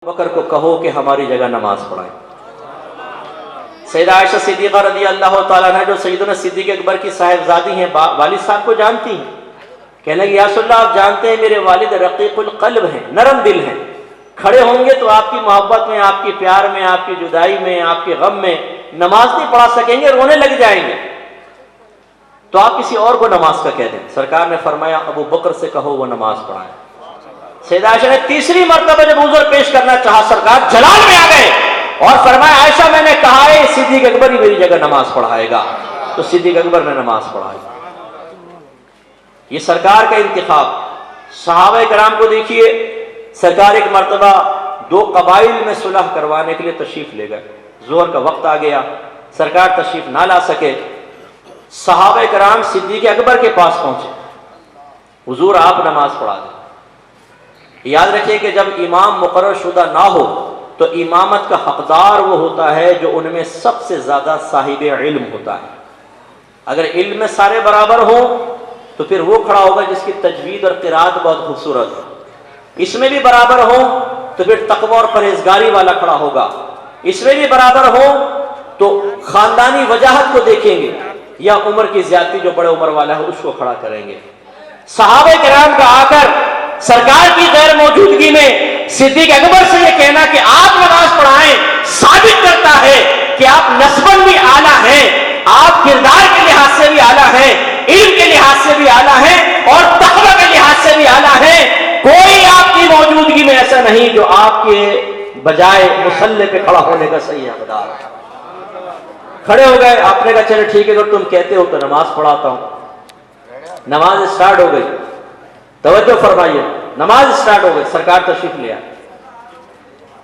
बकर को कहो कि हमारी जगह नमाज पढ़ाए। सैयदा आयशा सिद्दीक़ा रज़ी अल्लाह तआला अन्हा जो सैयदना सिद्दीक़ अकबर की साहिबजादी हैं, वालिद साहब को जानती हैं। कहने लगी, या रसूलल्लाह आप जानते हैं मेरे वालिद रक़ीक़ुल क़ल्ब हैं, नरम दिल हैं। खड़े होंगे तो आपकी मोहब्बत में, आपके प्यार में, आपकी जुदाई में, आपके गम में नमाज नहीं पढ़ा सकेंगे, रोने लग जाएंगे। तो आप किसी और को नमाज का कह दें। सरकार ने फरमाया अबू बकर से कहो वो नमाज पढ़ाए। सैयदा आयशा ने तीसरी मर्तबा जब उज़्र पेश करना चाहा, सरकार जलाल में आ गए और फरमाया आयशा मैंने कहा है सिद्दीक़ अकबर ही मेरी जगह नमाज पढ़ाएगा। तो सिद्दीक़ अकबर ने नमाज पढ़ाई। ये सरकार का इंतिखाब। सहाबा कराम को देखिए, सरकार एक मर्तबा दो कबाइल में सुलह करवाने के लिए तशरीफ ले गए। ज़ोहर का वक्त आ गया, सरकार तशरीफ ना ला सके। सहाबा कराम सिद्दीक़ अकबर के पास पहुंचे, हुजूर आप नमाज पढ़ा दें। याद रखिए कि जब इमाम मुकर्रर शुदा ना हो तो इमामत का हकदार वो होता है जो उनमें सबसे ज़्यादा साहिब इल्म होता है। अगर इल्म में सारे बराबर हों तो फिर वो खड़ा होगा जिसकी तजवीद और क़िराअत बहुत खूबसूरत है। इसमें भी बराबर हो तो फिर तक़वा और परहेज़गारी वाला खड़ा होगा। इसमें भी बराबर हो तो ख़ानदानी वजाहत को देखेंगे या उम्र की ज़्यादती जो बड़े उम्र वाला है उसको खड़ा करेंगे। सहाबा किराम का आकर सरकार की गैर मौजूदगी में सिद्दीक़ अकबर से ये कहना कि आप नमाज पढ़ाएं साबित करता है कि आप नस्बन भी आला हैं, आप किरदार के लिहाज से भी आला हैं, इल्म के लिहाज से भी आला हैं और तक़वा के लिहाज से भी आला हैं। कोई आपकी मौजूदगी में ऐसा नहीं जो आपके बजाय मुसल्ले पे खड़ा होने का सही हकदार है। खड़े हो गए, आपने कहा चलो ठीक है अगर तुम कहते हो तो नमाज पढ़ाता हूं। नमाज स्टार्ट हो गई। तवज्जो फरमाइए, नमाज स्टार्ट हो गई। सरकार तशरीफ ले आए।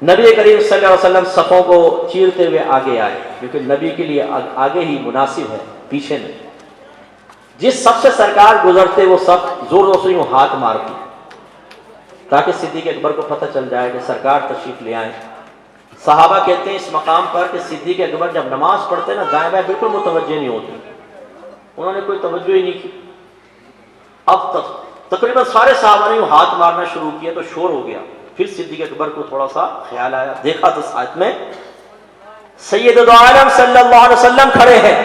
नबी करीम सल्लल्लाहु अलैहि वसल्लम सफ़ों को चीरते हुए आगे आए, क्योंकि नबी के लिए आगे ही मुनासिब है, पीछे नहीं। जिस सब से सरकार गुजरते वो सब जोर जोर से यूं हाथ मारती ताकि सिद्दीक़ अकबर को पता चल जाए कि सरकार तशरीफ ले आए। सहाबा कहते हैं इस मकाम पर कि सिद्दीक़ अकबर जब नमाज पढ़ते ना दाएं बाएं बिल्कुल मुतवज्जे नहीं होते। उन्होंने कोई तवज्जो ही नहीं की। अब तक तकरीबन सारे सहाबा ने हाथ मारना शुरू किया तो शोर हो गया। फिर सिद्दीक़ अकबर को थोड़ा सा ख्याल आया, देखा तो साथ में सैयद दो आलम सल्लल्लाहु अलैहि वसल्लम खड़े हैं।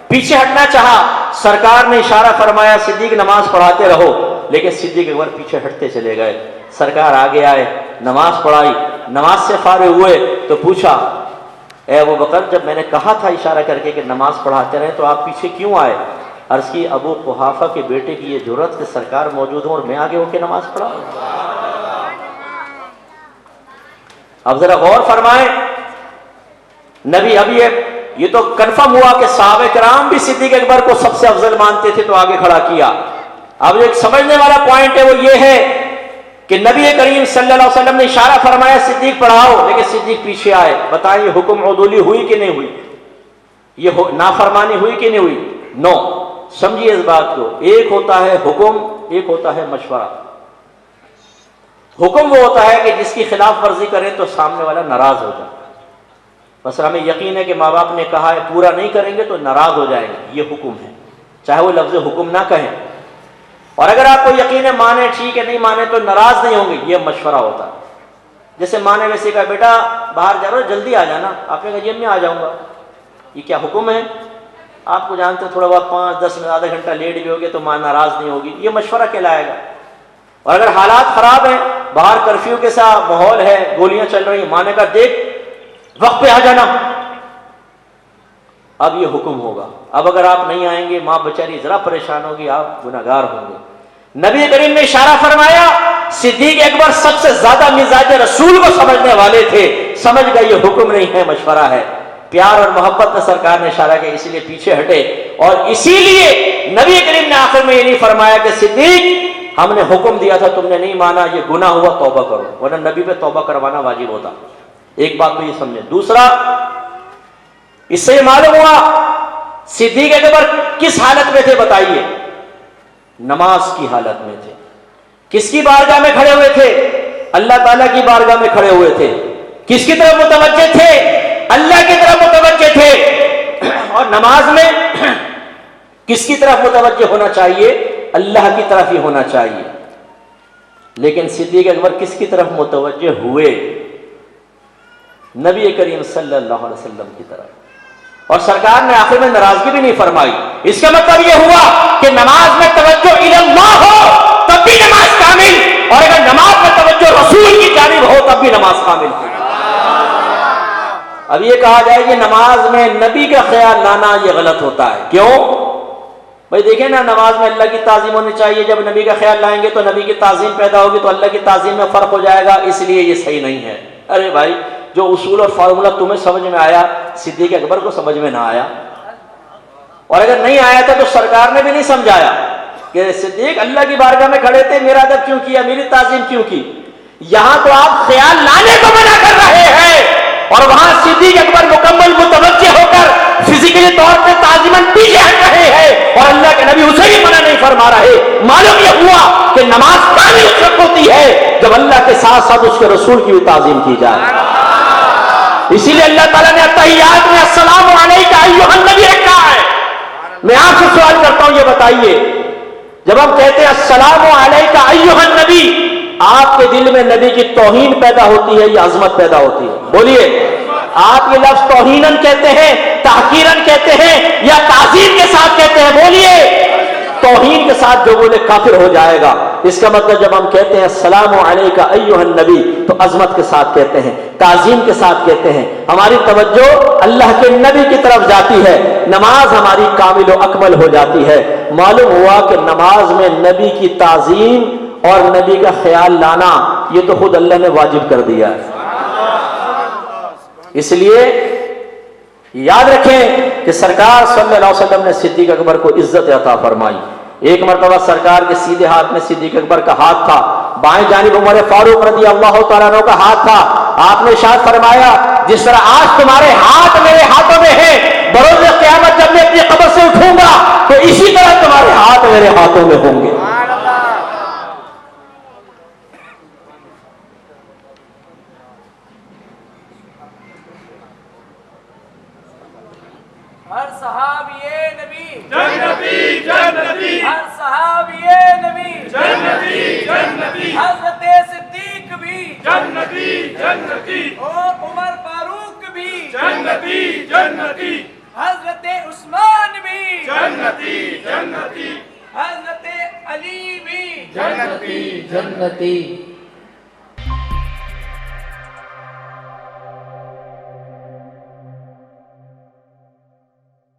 पीछे हटना चाहा, सरकार ने इशारा फरमाया सिद्दीक़ नमाज पढ़ाते रहो, लेकिन सिद्दीक़ अकबर पीछे हटते चले गए। सरकार आगे आए, नमाज पढ़ाई। नमाज से फारिग हुए तो पूछा ए अबू बकर जब मैंने कहा था इशारा करके कि नमाज पढ़ाते रहे तो आप पीछे क्यों आए? अर्ज़ की अबू कुहाफा के बेटे की ये जुर्रत कि सरकार मौजूद हो और मैं आगे होकर नमाज पढ़ा। अब जरा गौर फरमाएं, नबी अभी ये तो कन्फर्म हुआ कि सहाबा किराम भी सिद्दीक़ अकबर को सबसे अफजल मानते थे तो आगे खड़ा किया। अब एक समझने वाला पॉइंट है वो ये है कि नबी करीम सल्लल्लाहु अलैहि वसल्लम ने इशारा फरमाया सिद्दीक़ पढ़ाओ, लेकिन सिद्दीक़ पीछे आए। बताइए हुक्म उदूली हुई कि नहीं हुई? ये नाफरमानी हुई कि नहीं हुई? नो। समझिए इस बात को, एक होता है हुक्म, एक होता है मशवरा। हुक्म वो होता है कि जिसकी खिलाफ वर्जी करें तो सामने वाला नाराज हो जाए। बस हमें यकीन है कि माँ बाप ने कहा है पूरा नहीं करेंगे तो नाराज हो जाएंगे, ये हुक्म है, चाहे वो लफ्ज़ हुक्म ना कहें। और अगर आपको यकीन है माने ठीक है, नहीं माने तो नाराज नहीं होंगे, ये मशवरा होता है। जैसे माने वैसे कहा बेटा बाहर जा रहा हो जल्दी आ जाना, आपने कहा जी मैं आ जाऊंगा, ये क्या हुक्म है? आपको जानते हो थोड़ा बहुत 5-10 मिनट आधा घंटा लेट भी होगे तो मां नाराज नहीं होगी, ये मशवरा कहलाएगा। और अगर हालात खराब है, बाहर कर्फ्यू के साथ माहौल है, गोलियां चल रही, मां ने कहा देख वक्त पे आ जाना, अब ये हुक्म होगा। अब अगर आप नहीं आएंगे मां बेचारी जरा परेशान होगी, आप गुनहगार होंगे। नबी करीम ने इशारा फरमाया, सिद्दीक़ अकबर सबसे ज्यादा मिजाज रसूल को समझने वाले थे, समझ गए ये हुक्म नहीं है मशवरा है। प्यार और मोहब्बत में सरकार ने इशारा किया, इसीलिए पीछे हटे। और इसीलिए नबी करीम ने आखिर में ये नहीं फरमाया कि सिद्दीक़ हमने हुक्म दिया था तुमने नहीं माना, ये गुनाह हुआ तौबा करो, वरना नबी पे तौबा करवाना वाजिब होता। एक बात तो ये समझे। दूसरा, इससे मालूम हुआ सिद्दीक़ अकबर किस हालत में थे? बताइए, नमाज की हालत में थे। किसकी बारगाह में खड़े हुए थे? अल्लाह ताला की बारगाह में खड़े हुए थे। किसकी तरफ मुतवज्जे थे? अल्लाह की तरफ मुतवज्जे थे। और नमाज में किसकी तरफ मुतवज्जे होना चाहिए? अल्लाह की तरफ ही होना चाहिए। लेकिन सिद्दीक़ अकबर किसकी तरफ मुतवज्जे हुए? نبی کریم صلی اللہ علیہ وسلم کی طرف، اور سرکار نے آخر میں ناراضگی بھی نہیں فرمائی۔ اس کا مطلب یہ ہوا کہ نماز میں توجہ اللہ ہو تب بھی نماز کامل، اور اگر نماز میں توجہ رسول کی جانب ہو تب بھی نماز کامل ہو۔ اب یہ کہا جائے کہ نماز میں نبی کا خیال لانا یہ غلط ہوتا ہے، کیوں؟ بھائی دیکھیں نا، نماز میں اللہ کی تعظیم ہونی چاہیے، جب نبی کا خیال لائیں گے تو نبی کی تعظیم پیدا ہوگی، تو اللہ کی تعظیم میں فرق ہو جائے گا، اس لیے یہ صحیح نہیں ہے۔ ارے بھائی، جو اصول اور فارمولہ تمہیں سمجھ میں آیا، صدیق اکبر کو سمجھ میں نہ آیا، اور اگر نہیں آیا تھا تو سرکار نے بھی نہیں سمجھایا کہ صدیق اللہ کی بارگاہ میں کھڑے تھے، میرا ادب کیوں کیا، میری تعظیم کیوں کی؟ یہاں تو آپ خیال لانے کو منع کر رہے ہیں، اور وہاں صدیق اکبر مکمل متوجہ ہو کر فزیکلی طور پہ تعظیماً پیچھے ہٹ رہے ہیں، اور اللہ کے نبی اسے بھی منع نہیں فرما رہے۔ معلوم یہ ہوا کہ نماز کامل اس وقت ہوتی ہے جب اللہ کے ساتھ ساتھ اس کے رسول کی بھی تعظیم کی جائے۔ اسی لیے اللہ تعالیٰ نے التحیات میں السلام علیک ایھا النبی رکھا ہے۔ میں آپ سے سوال کرتا ہوں، یہ بتائیے، جب ہم کہتے ہیں السلام علیک ایھا النبی، آپ کے دل میں نبی کی توہین پیدا ہوتی ہے یا عظمت پیدا ہوتی ہے؟ بولیے، آپ یہ لفظ توہیناً کہتے ہیں، تحقیراً کہتے ہیں، یا تعظیم کے ساتھ کہتے ہیں؟ بولیے۔ توہین کے ساتھ جو بولے کافر ہو جائے گا۔ اس کا مطلب جب ہم کہتے ہیں السلام علیک ایھا النبی تو عظمت کے ساتھ کہتے ہیں، تعظیم کے ساتھ کہتے ہیں، ہماری توجہ اللہ کے نبی کی طرف جاتی ہے، نماز ہماری کامل و اکمل ہو جاتی ہے۔ معلوم ہوا کہ نماز میں نبی کی تعظیم اور نبی کا خیال لانا یہ تو خود اللہ نے واجب کر دیا ہے۔ اس لیے یاد رکھیں کہ سرکار صلی اللہ علیہ وسلم نے صدیق اکبر کو عزت عطا فرمائی۔ ایک مرتبہ سرکار کے سیدھے ہاتھ میں صدیق اکبر کا ہاتھ تھا، بائیں جانب عمر فاروق رضی اللہ تعالیٰ عنہ کا ہاتھ تھا۔ آپ نے ارشاد فرمایا، جس طرح آج تمہارے ہاتھ میرے ہاتھوں میں ہیں، بروز قیامت جب میں اپنی قبر سے اٹھوں گا تو اسی طرح تمہارے ہاتھ میرے ہاتھوں میں ہوں گے۔ ہر صحابی نبی جنتی جنتی، ہر صحابی نبی جنتی جنتی، حضرت صدیق بھی جنتی جنتی، اور عمر فاروق بھی جنتی جنتی، حضرت عثمان بھی جنتی جنتی، حضرت علی بھی جنتی جنتی۔